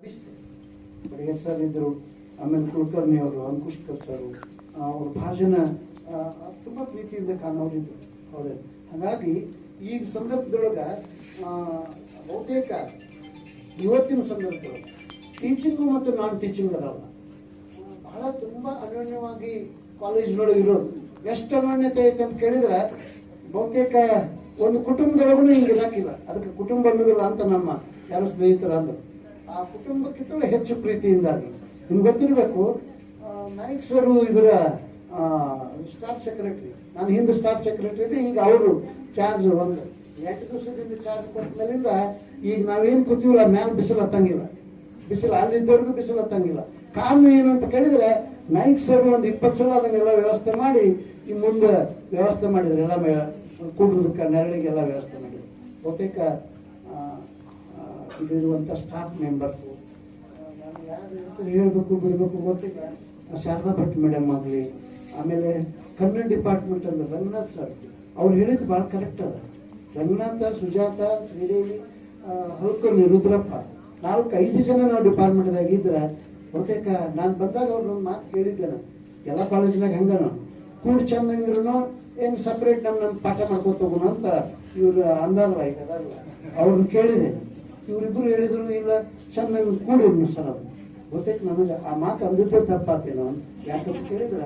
ಬಡಿಗೆ ಸರ್ ಇದ್ರು, ಆಮೇಲೆ ಕುಲಕರ್ಣಿ ಅವರು, ಅಂಕುಶ್ಕರ್ ಸರ್, ಅವ್ರ ಭಾಷಣ ತುಂಬಾ ಪ್ರೀತಿಯಿಂದ ಕಾಣೋರಿದ್ರು ಅವ್ರೆ. ಹಾಗಾಗಿ ಈ ಸಂದರ್ಭದೊಳಗ ಬಹುತೇಕ ಇವತ್ತಿನ ಸಂದರ್ಭದೊಳಗೆ ಟೀಚಿಂಗು ಮತ್ತು ನಾನ್ ಟೀಚಿಂಗ್ ಅದಾವಲ್ಲ, ಬಹಳ ತುಂಬಾ ಅನ್ಯೋನ್ಯವಾಗಿ ಕಾಲೇಜ್ನೊಳಗೆ ಇರೋದು. ಎಷ್ಟು ಅನ್ಯೋನ್ಯತೆ ಐತೆ ಅಂತ ಕೇಳಿದ್ರೆ ಬಹುತೇಕ ಒಂದು ಕುಟುಂಬದೊಳಗೂ ಹಿಂಗೆ ಇರಾಕಿಲ್ಲ. ಅದಕ್ಕೆ ಕುಟುಂಬ ಅನ್ನೋದಿಲ್ಲ ಅಂತ ನಮ್ಮ ಯಾರು ಸ್ನೇಹಿತರ ಅಂದ್ರು. ಆ ಕುಟುಂಬಕ್ಕಿಂತ ಹೆಚ್ಚು ಪ್ರೀತಿಯಿಂದಾಗಿ ನಿಮ್ಗೆ ಗೊತ್ತಿರಬೇಕು, ನಾಯ್ಕ್ ಸರ್ ಇದರ ಸ್ಟಾಫ್ ಸೆಕ್ರೆಟರಿ, ನಾನು ಹಿಂದೆ ಸ್ಟಾಫ್ ಸೆಕ್ರೆಟರಿ ಇದ್ದೆ. ಈಗ ಅವರು ಚಾರ್ಜ್ ಒಂದು 8 ದಿವಸದಿಂದ ಚಾರ್ಜ್ ಕೊಟ್ಟ ಮೇಲಿಂದ ಈಗ ನಾವೇನು ಕೂತೀವಲ್ಲ ಮ್ಯಾಲ ಬಿಸಿಲು ಹತ್ತಂಗಿಲ್ಲ, ಬಿಸಿಲು ಅಲ್ಲಿದ್ದವ್ರಿಗೂ ಬಿಸಿಲು ಹತ್ತಂಗಿಲ್ಲ. ಕಾರಣ ಏನು ಅಂತ ಕೇಳಿದ್ರೆ ನಾಯ್ಕ್ ಸರ್ ಒಂದು 20 ಸಲ ಅದನ್ನೆಲ್ಲ ವ್ಯವಸ್ಥೆ ಮಾಡಿ ಈ ಮುಂದೆ ವ್ಯವಸ್ಥೆ ಮಾಡಿದ್ರು. ಎಲ್ಲ ಕೂಡೋದಕ್ಕೆ ನೆರಳಿಗೆಲ್ಲ ವ್ಯವಸ್ಥೆ ಮಾಡಿದ್ರು. ಬಹುತೇಕ ಇಲ್ಲಿರುವಂಥ ಸ್ಟಾಫ್ ಮೆಂಬರ್ಸು, ನಾನು ಯಾರ ಹೆಸರು ಹೇಳ್ಬೇಕು ಬಿಡಬೇಕು ಗೊತ್ತಿಲ್ಲ. ಶಾರದಾ ಭಟ್ ಮೇಡಮ್ ಆಗಲಿ, ಆಮೇಲೆ ಕನ್ನಡ ಡಿಪಾರ್ಟ್ಮೆಂಟ್ ಅಂದ್ರೆ ರಂಗನಾಥ್ ಸರ್, ಅವ್ರು ಹೇಳಿದ್ದು ಭಾಳ ಕರೆಕ್ಟ್ ಅದ. ರಂಗನಾಥ, ಸುಜಾತ, ಶ್ರೀದೇವಿ, ಹಲ್ಕರ್ಣಿ, ರುದ್ರಪ್ಪ, 4-5 ಜನ ನಾವು ಡಿಪಾರ್ಟ್ಮೆಂಟ್ದಾಗ ಇದ್ರೆ ಬಹುತೇಕ ನಾನು ಬಂದಾಗ ಅವ್ರನ್ನೊಂದು ಮಾತು ಕೇಳಿದ್ದೇನೆ. ಎಲ್ಲ ಕಾಲೇಜಿನಾಗ ಹೆಂಗನು ಕೂಡಿ ಚಂದಂಗಿರು ಏನು ಸಪ್ರೇಟ್ ನಮ್ಮ ಪಾಠ ಮಾಡ್ಕೊತ ಹೋಗೋಣ ಅಂತ ಇವ್ರು ಅಂದಾರಲ್ಲ, ಈಗ ಅದಲ್ಲ ಅವ್ರನ್ನ ಕೇಳಿದೆ. ಇವರಿಬ್ರು ಹೇಳಿದ್ರು ಇಲ್ಲ ಚೆನ್ನಾಗಿ ಕೂಡಿ ಸರ್. ಅದು ಬಹುತೇಕ ನನಗೆ ಆ ಮಾತು ಅಂದಿದ್ದೇ ತಪ್ಪಾತೇನೋ ಯಾಕಂತ ಕೇಳಿದ್ರೆ